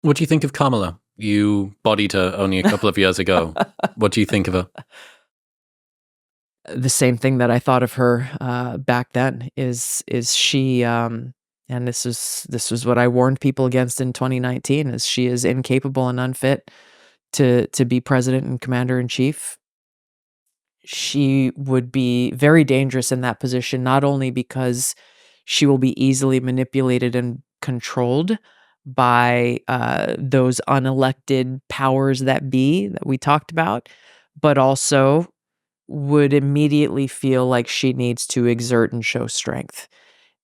What do you think of Kamala? You bodied her only a couple of years ago. What do you think of her? The same thing that I thought of her back then is she and this was what I warned people against in 2019 is she is incapable and unfit to be president and commander in chief. She would be very dangerous in that position, not only because she will be easily manipulated and controlled by those unelected powers that be that we talked about, but also would immediately feel like she needs to exert and show strength,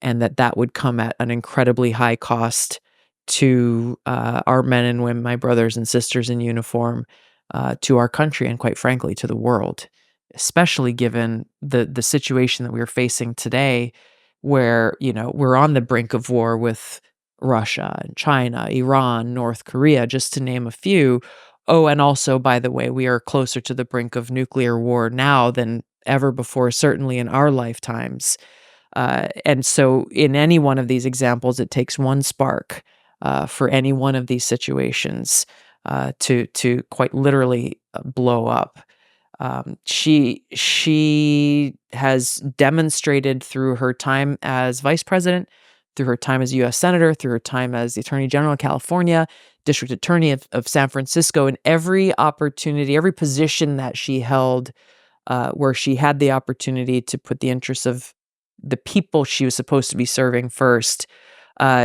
and that would come at an incredibly high cost to our men and women, my brothers and sisters in uniform, to our country, and quite frankly, to the world, especially given the situation that we're facing today, where we're on the brink of war with Russia and China, Iran, North Korea, just to name a few. Oh, and also, by the way, we are closer to the brink of nuclear war now than ever before, certainly in our lifetimes. And so, in any one of these examples, it takes one spark for any one of these situations to quite literally blow up. She has demonstrated through her time as vice president, through her time as U.S. senator, through her time as the attorney general of California, district attorney of San Francisco, in every opportunity, every position that she held, where she had the opportunity to put the interests of the people she was supposed to be serving first.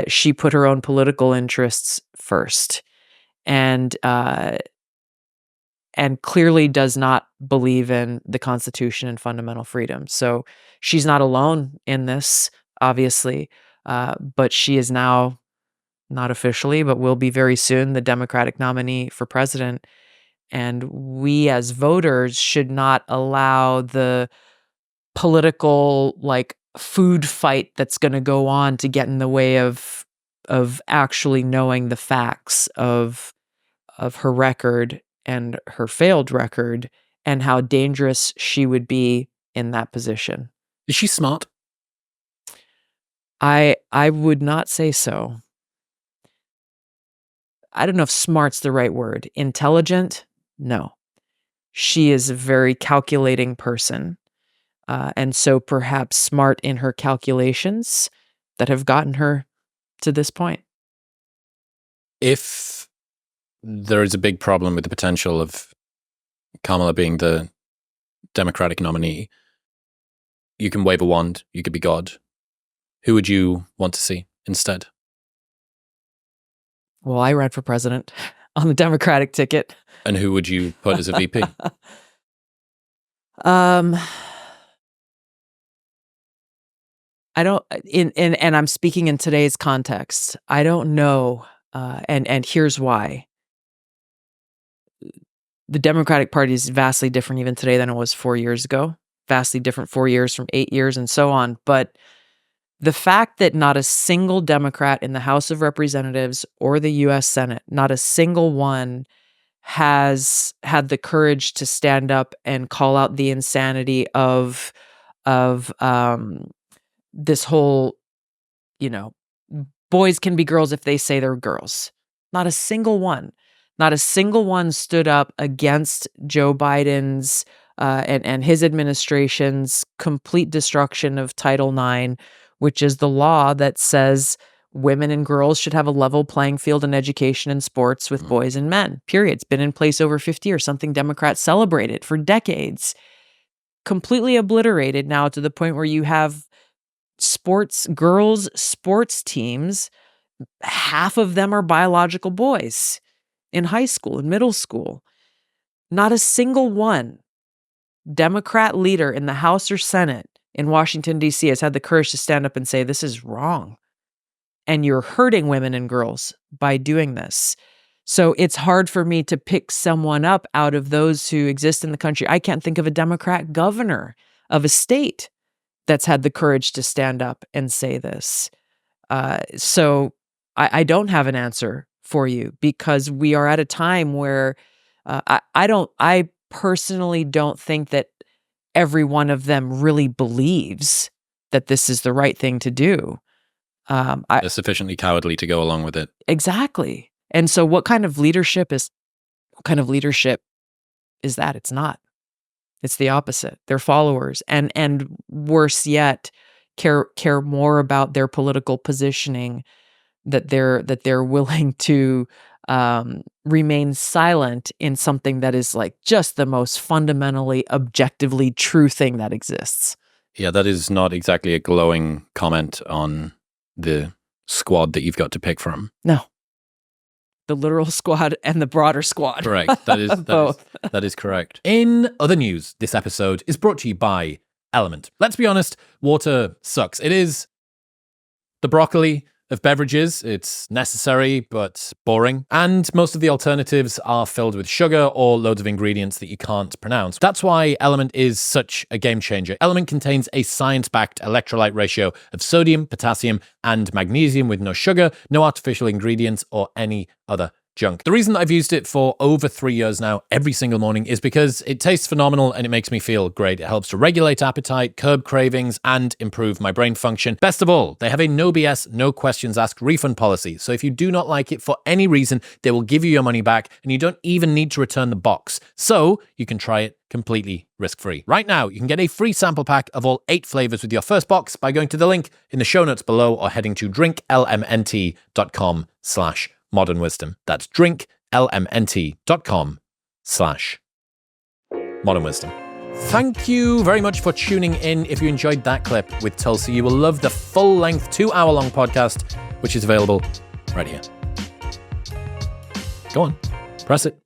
She put her own political interests first, and clearly does not believe in the Constitution and fundamental freedoms. So she's not alone in this, obviously, but she is now, not officially, but will be very soon, the Democratic nominee for president. And we as voters should not allow the political food fight that's going to go on to get in the way of actually knowing the facts of her record and her failed record, and how dangerous she would be in that position. Is she smart? I would not say so. I don't know if smart's the right word. Intelligent? No. She is a very calculating person. And so perhaps smart in her calculations that have gotten her to this point. If there is a big problem with the potential of Kamala being the Democratic nominee, you can wave a wand, you could be God. Who would you want to see instead? Well, I ran for president on the Democratic ticket. And who would you put as a VP? I don't, and I'm speaking in today's context. I don't know, and here's why. The Democratic Party is vastly different even today than it was 4 years ago. Vastly different 4 years from 8 years, and so on. But the fact that not a single Democrat in the House of Representatives or the U.S. Senate, not a single one, has had the courage to stand up and call out the insanity of this whole, boys can be girls if they say they're girls. Not a single one. Not a single one stood up against Joe Biden's and his administration's complete destruction of Title IX, which is the law that says women and girls should have a level playing field in education and sports with boys and men. Period. It's been in place over 50 years, something Democrats celebrated for decades. Completely obliterated now to the point where you have girls' sports teams, half of them are biological boys in high school and middle school. Not a single one Democrat leader in the House or Senate in Washington, D.C. has had the courage to stand up and say, this is wrong. And you're hurting women and girls by doing this. So it's hard for me to pick someone up out of those who exist in the country. I can't think of a Democrat governor of a state that's had the courage to stand up and say this. So I don't have an answer for you, because we are at a time where I personally don't think that every one of them really believes that this is the right thing to do. They're sufficiently cowardly to go along with it. Exactly. And so what kind of leadership is that? It's not. It's the opposite. They're followers, and worse yet, care more about their political positioning, that they're willing to remain silent in something that is like just the most fundamentally, objectively true thing that exists. Yeah, that is not exactly a glowing comment on the squad that you've got to pick from. No. The literal squad and the broader squad. Correct. That is Both. that is correct. In other news, this episode is brought to you by Element. Let's be honest, water sucks. It is the broccoli of beverages. It's necessary, but boring. And most of the alternatives are filled with sugar or loads of ingredients that you can't pronounce. That's why Element is such a game changer. Element contains a science-backed electrolyte ratio of sodium, potassium, and magnesium with no sugar, no artificial ingredients, or any other junk. The reason that I've used it for over 3 years now, every single morning, is because it tastes phenomenal and it makes me feel great. It helps to regulate appetite, curb cravings, and improve my brain function. Best of all, they have a no BS, no questions asked refund policy. So if you do not like it for any reason, they will give you your money back and you don't even need to return the box. So you can try it completely risk-free. Right now, you can get a free sample pack of all 8 flavors with your first box by going to the link in the show notes below or heading to drinklmnt.com/modern wisdom. That's drinklmnt.com/modern wisdom. Thank you very much for tuning in. If you enjoyed that clip with Tulsi, you will love the full-length 2-hour-long podcast, which is available right here. Go on, press it.